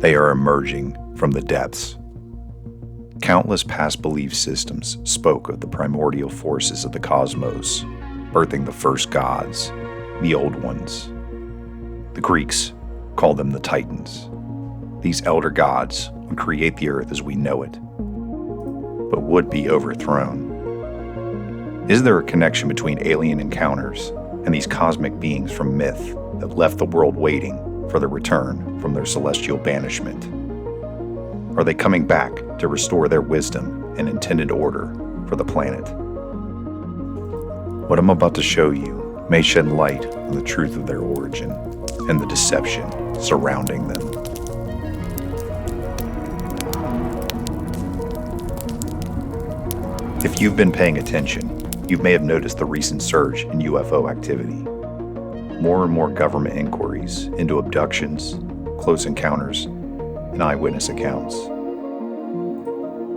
They are emerging from the depths. Countless past belief systems spoke of the primordial forces of the cosmos, birthing the first gods, the old ones. The Greeks called them the Titans. These elder gods would create the earth as we know it, but would be overthrown. Is there a connection between alien encounters and these cosmic beings from myth that left the world waiting for their return from their celestial banishment? Are they coming back to restore their wisdom and intended order for the planet? What I'm about to show you may shed light on the truth of their origin and the deception surrounding them. If you've been paying attention, you may have noticed the recent surge in UFO activity. More and more government inquiries into abductions, close encounters, and eyewitness accounts.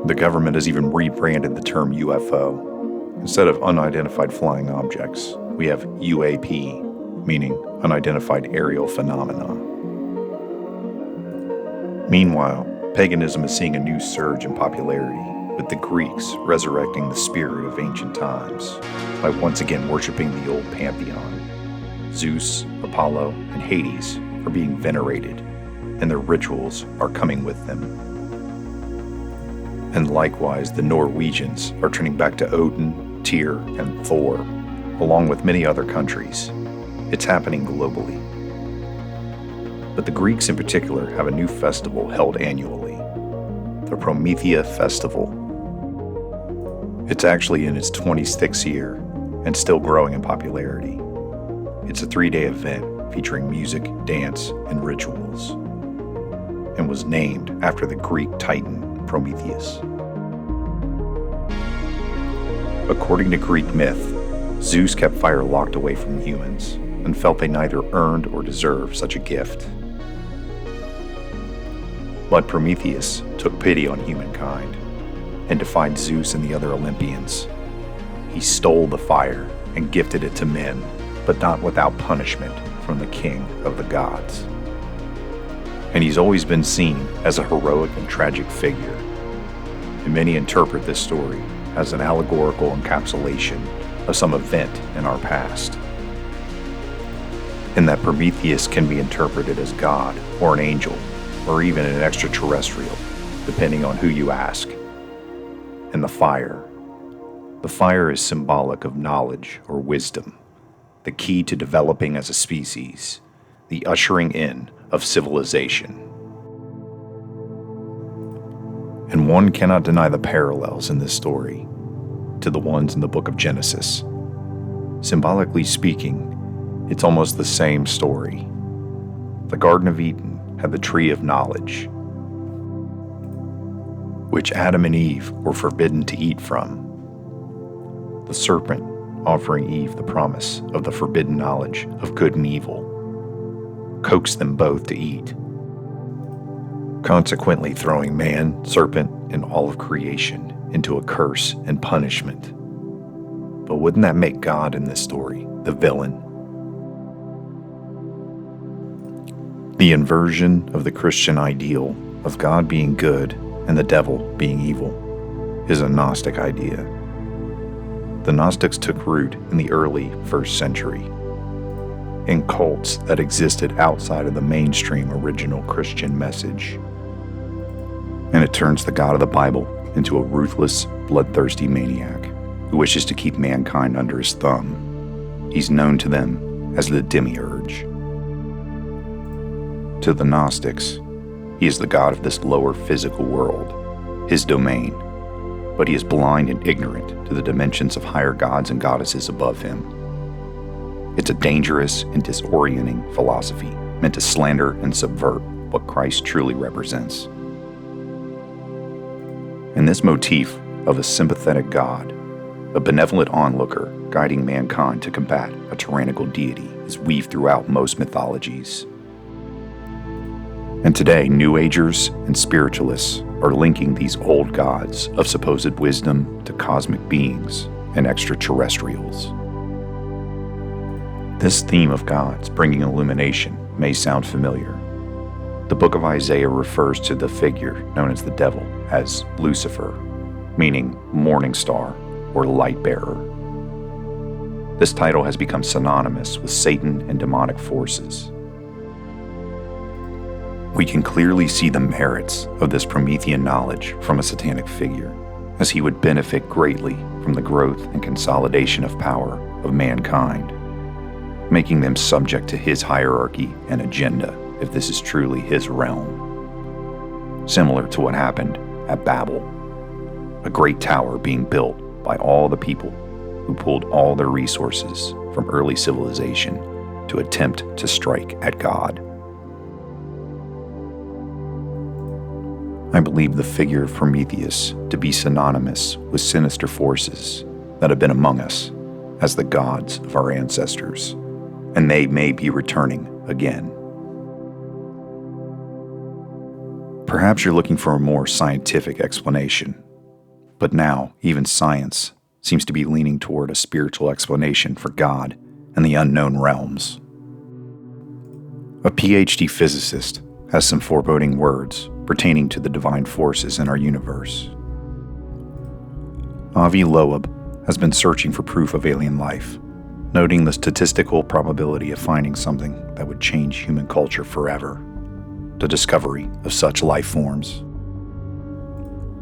The government has even rebranded the term UFO. Instead of unidentified flying objects, we have UAP, meaning unidentified aerial phenomena. Meanwhile, paganism is seeing a new surge in popularity, with the Greeks resurrecting the spirit of ancient times by once again worshiping the old pantheon. Zeus, Apollo, and Hades are being venerated, and their rituals are coming with them. And likewise, the Norwegians are turning back to Odin, Tyr, and Thor, along with many other countries. It's happening globally. But the Greeks in particular have a new festival held annually, the Promethea Festival. It's actually in its 26th year and still growing in popularity. It's a 3-day event featuring music, dance, and rituals, and was named after the Greek titan Prometheus. According to Greek myth, Zeus kept fire locked away from humans and felt they neither earned or deserved such a gift. But Prometheus took pity on humankind and defied Zeus and the other Olympians. He stole the fire and gifted it to men, but not without punishment from the king of the gods. And he's always been seen as a heroic and tragic figure. And many interpret this story as an allegorical encapsulation of some event in our past. And that Prometheus can be interpreted as God or an angel, or even an extraterrestrial, depending on who you ask. And the fire. The fire is symbolic of knowledge or wisdom, the key to developing as a species, the ushering in of civilization. And one cannot deny the parallels in this story to the ones in the book of Genesis. Symbolically speaking, it's almost the same story. The Garden of Eden had the tree of knowledge, which Adam and Eve were forbidden to eat from. The serpent offering Eve the promise of the forbidden knowledge of good and evil, coaxed them both to eat, consequently throwing man, serpent, and all of creation into a curse and punishment. But wouldn't that make God in this story the villain? The inversion of the Christian ideal of God being good and the devil being evil is a Gnostic idea. The Gnostics took root in the early 1st century in cults that existed outside of the mainstream original Christian message. And it turns the God of the Bible into a ruthless, bloodthirsty maniac who wishes to keep mankind under his thumb. He's known to them as the Demiurge. To the Gnostics, he is the god of this lower physical world, his domain, but he is blind and ignorant to the dimensions of higher gods and goddesses above him. It's a dangerous and disorienting philosophy meant to slander and subvert what Christ truly represents. And this motif of a sympathetic God, a benevolent onlooker guiding mankind to combat a tyrannical deity, is weaved throughout most mythologies. And today, New Agers and spiritualists are linking these old gods of supposed wisdom to cosmic beings and extraterrestrials. This theme of gods bringing illumination may sound familiar, The book of Isaiah refers to the figure known as the devil as Lucifer, meaning morning star or light bearer. This title has become synonymous with Satan and demonic forces. We can clearly see the merits of this Promethean knowledge from a satanic figure, as he would benefit greatly from the growth and consolidation of power of mankind, making them subject to his hierarchy and agenda if this is truly his realm. Similar to what happened at Babel, a great tower being built by all the people who pulled all their resources from early civilization to attempt to strike at God. I believe the figure of Prometheus to be synonymous with sinister forces that have been among us as the gods of our ancestors, and they may be returning again. Perhaps you're looking for a more scientific explanation, but now even science seems to be leaning toward a spiritual explanation for God and the unknown realms. A PhD physicist has some foreboding words pertaining to the divine forces in our universe. Avi Loeb has been searching for proof of alien life, noting the statistical probability of finding something that would change human culture forever, the discovery of such life forms.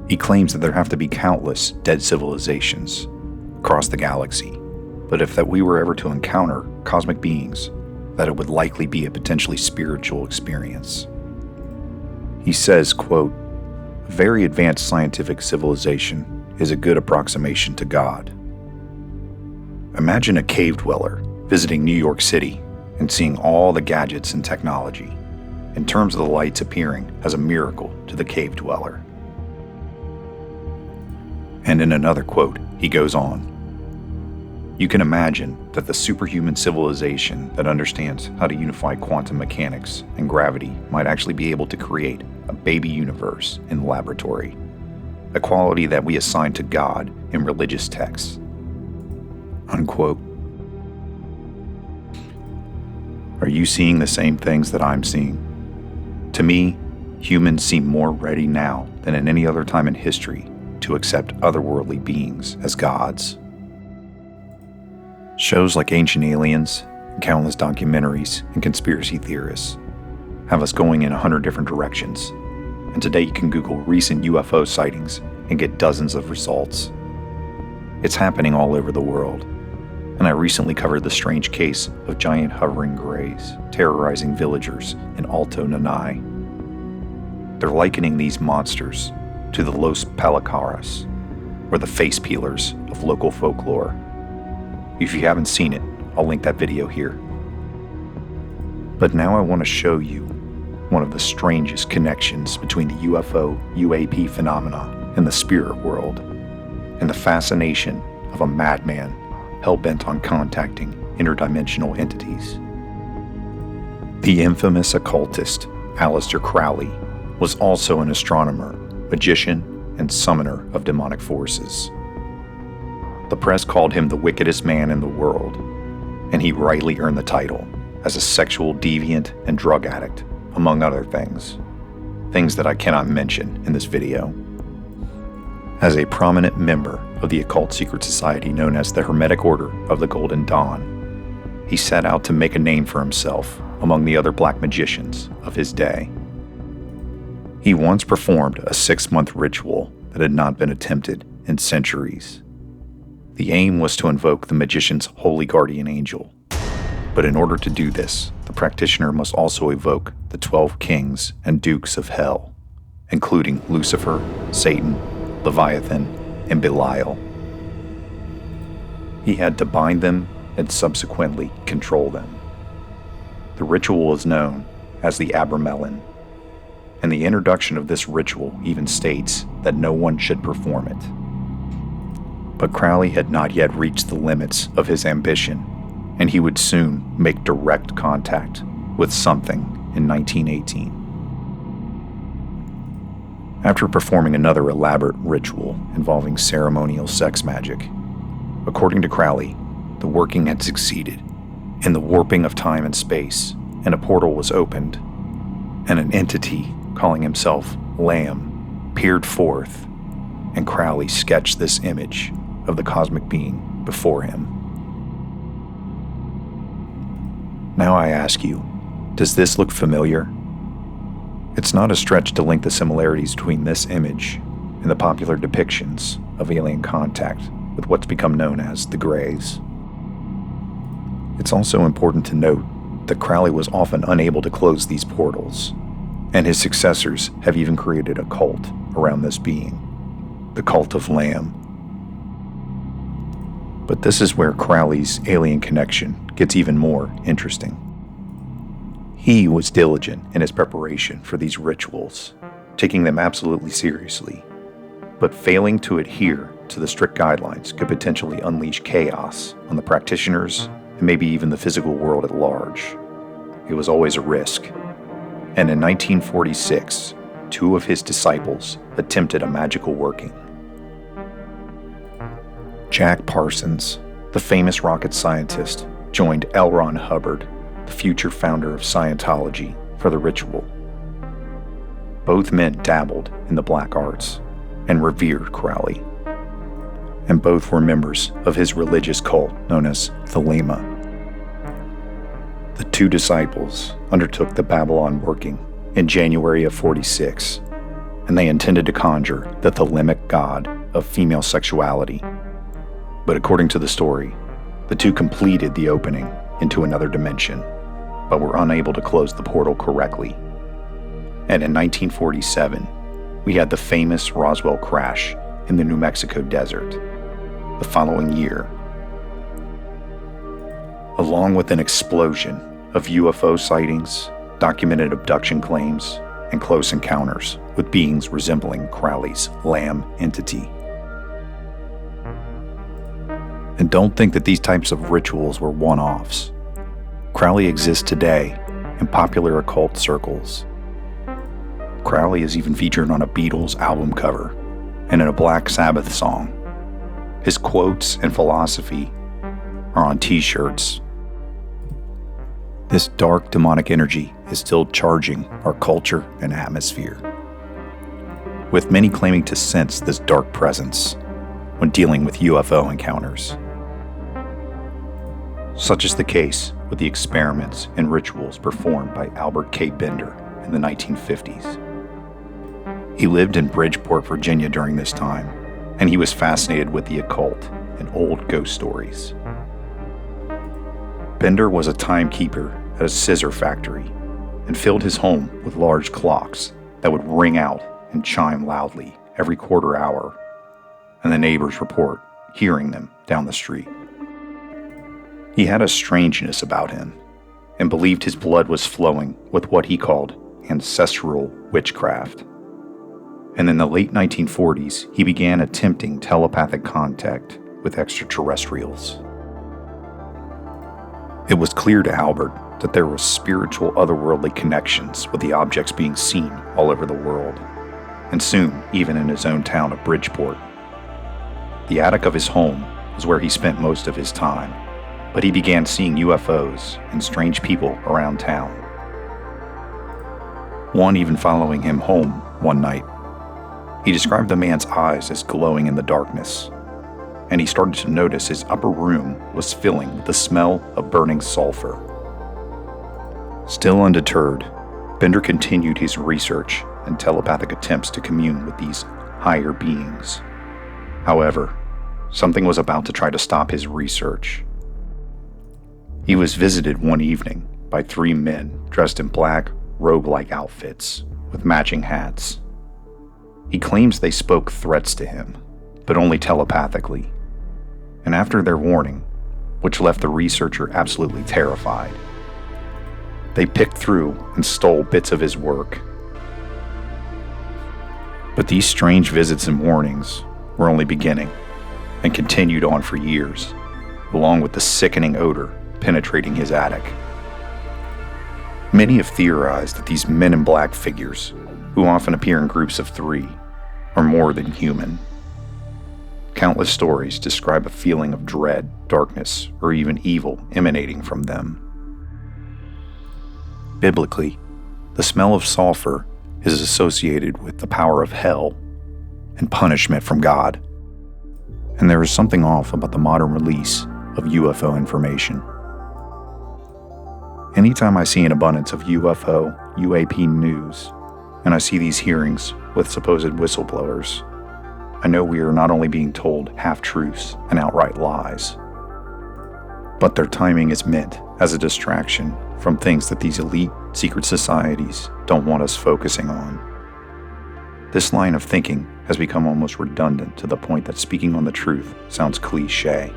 He claims that there have to be countless dead civilizations across the galaxy, but if that we were ever to encounter cosmic beings, that it would likely be a potentially spiritual experience. He says, quote, "A very advanced scientific civilization is a good approximation to God. Imagine a cave dweller visiting New York City and seeing all the gadgets and technology, in terms of the lights appearing as a miracle to the cave dweller." And in another quote, he goes on, "You can imagine that the superhuman civilization that understands how to unify quantum mechanics and gravity might actually be able to create a baby universe in the laboratory, a quality that we assign to God in religious texts." Unquote. Are you seeing the same things that I'm seeing? To me, humans seem more ready now than at any other time in history to accept otherworldly beings as gods. Shows like Ancient Aliens, countless documentaries, and conspiracy theorists have us going in 100 different directions, and today you can Google recent UFO sightings and get dozens of results. It's happening all over the world, and I recently covered the strange case of giant hovering greys terrorizing villagers in Alto Nanai. They're likening these monsters to the Los Palacaras, or the face peelers of local folklore. If you haven't seen it, I'll link that video here. But now I want to show you one of the strangest connections between the UFO, UAP phenomena and the spirit world, and the fascination of a madman hell-bent on contacting interdimensional entities. The infamous occultist Aleister Crowley was also an astronomer, magician, and summoner of demonic forces. The press called him the wickedest man in the world, and he rightly earned the title as a sexual deviant and drug addict, among other things that I cannot mention in this video. As a prominent member of the occult secret society known as the Hermetic Order of the Golden Dawn, he set out to make a name for himself among the other black magicians of his day. He once performed a 6-month ritual that had not been attempted in centuries. The aim was to invoke the magician's holy guardian angel, but in order to do this, the practitioner must also evoke the 12 kings and dukes of hell, including Lucifer, Satan, Leviathan, and Belial. He had to bind them and subsequently control them. The ritual is known as the Abramelin, and the introduction of this ritual even states that no one should perform it. But Crowley had not yet reached the limits of his ambition, and he would soon make direct contact with something in 1918. After performing another elaborate ritual involving ceremonial sex magic, according to Crowley, the working had succeeded in the warping of time and space, and a portal was opened. and an entity calling himself Lamb peered forth, and Crowley sketched this image of the cosmic being before him. Now I ask you, does this look familiar? It's not a stretch to link the similarities between this image and the popular depictions of alien contact with what's become known as the Greys. It's also important to note that Crowley was often unable to close these portals, and his successors have even created a cult around this being, the cult of Lamb. But this is where Crowley's alien connection gets even more interesting. He was diligent in his preparation for these rituals, taking them absolutely seriously, but failing to adhere to the strict guidelines could potentially unleash chaos on the practitioners and maybe even the physical world at large. It was always a risk. And in 1946, 2 of his disciples attempted a magical working. Jack Parsons, the famous rocket scientist, joined L. Ron Hubbard, the future founder of Scientology, for the ritual. Both men dabbled in the black arts and revered Crowley, and both were members of his religious cult known as Thelema. The 2 disciples undertook the Babylon working in January of 46, and they intended to conjure the Thelemic god of female sexuality. But according to the story, the 2 completed the opening into another dimension, but were unable to close the portal correctly. And in 1947, we had the famous Roswell crash in the New Mexico desert. The following year, along with an explosion of UFO sightings, documented abduction claims, and close encounters with beings resembling Crowley's Lamb entity. And don't think that these types of rituals were one-offs. Crowley exists today in popular occult circles. Crowley is even featured on a Beatles album cover and in a Black Sabbath song. His quotes and philosophy are on t-shirts. This dark demonic energy is still charging our culture and atmosphere, with many claiming to sense this dark presence when dealing with UFO encounters. Such is the case with the experiments and rituals performed by Albert K. Bender in the 1950s. He lived in Bridgeport, Virginia during this time, and he was fascinated with the occult and old ghost stories. Bender was a timekeeper at a scissor factory and filled his home with large clocks that would ring out and chime loudly every quarter hour, and the neighbors report hearing them down the street. He had a strangeness about him and believed his blood was flowing with what he called ancestral witchcraft. And in the late 1940s, he began attempting telepathic contact with extraterrestrials. It was clear to Albert that there were spiritual otherworldly connections with the objects being seen all over the world, and soon even in his own town of Bridgeport. The attic of his home was where he spent most of his time, but he began seeing UFOs and strange people around town. One even following him home one night. He described the man's eyes as glowing in the darkness, and he started to notice his upper room was filling with the smell of burning sulfur. Still undeterred, Bender continued his research and telepathic attempts to commune with these higher beings. However, something was about to try to stop his research. He was visited one evening by 3 men dressed in black, robe-like outfits with matching hats. He claims they spoke threats to him, but only telepathically. And after their warning, which left the researcher absolutely terrified, they picked through and stole bits of his work. But these strange visits and warnings were only beginning, and continued on for years, along with the sickening odor penetrating his attic. Many have theorized that these men in black figures, who often appear in groups of 3, are more than human. Countless stories describe a feeling of dread, darkness, or even evil emanating from them. Biblically, The smell of sulfur is associated with the power of hell and punishment from God. And there is something off about the modern release of UFO information. Anytime I see an abundance of UFO, UAP news, and I see these hearings with supposed whistleblowers, I know we are not only being told half-truths and outright lies, but their timing is meant as a distraction from things that these elite secret societies don't want us focusing on. This line of thinking has become almost redundant to the point that speaking on the truth sounds cliché.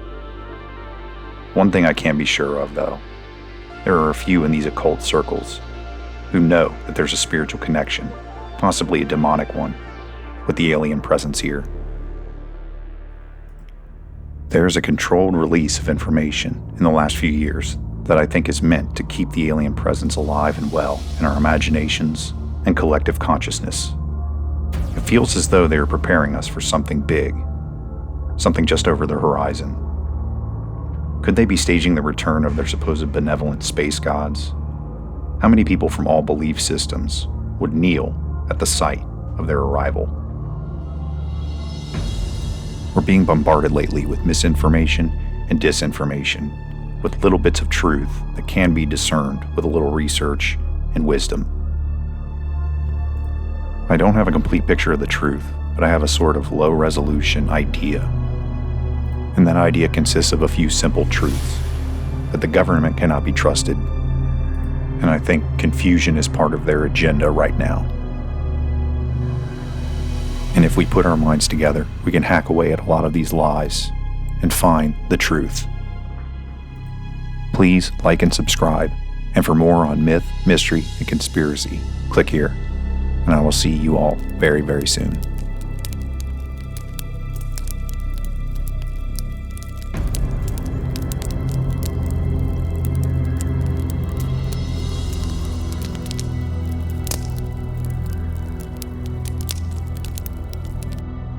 One thing I can be sure of, though, there are a few in these occult circles who know that there's a spiritual connection, possibly a demonic one, with the alien presence here. There's a controlled release of information in the last few years that I think is meant to keep the alien presence alive and well in our imaginations and collective consciousness. It feels as though they are preparing us for something big, something just over the horizon. Could they be staging the return of their supposed benevolent space gods? How many people from all belief systems would kneel at the sight of their arrival? We're being bombarded lately with misinformation and disinformation, with little bits of truth that can be discerned with a little research and wisdom. I don't have a complete picture of the truth, but I have a sort of low-resolution idea. And that idea consists of a few simple truths: that the government cannot be trusted, and I think confusion is part of their agenda right now. And if we put our minds together, we can hack away at a lot of these lies and find the truth. Please like and subscribe, and for more on myth, mystery, and conspiracy, click here, and I will see you all very, very soon.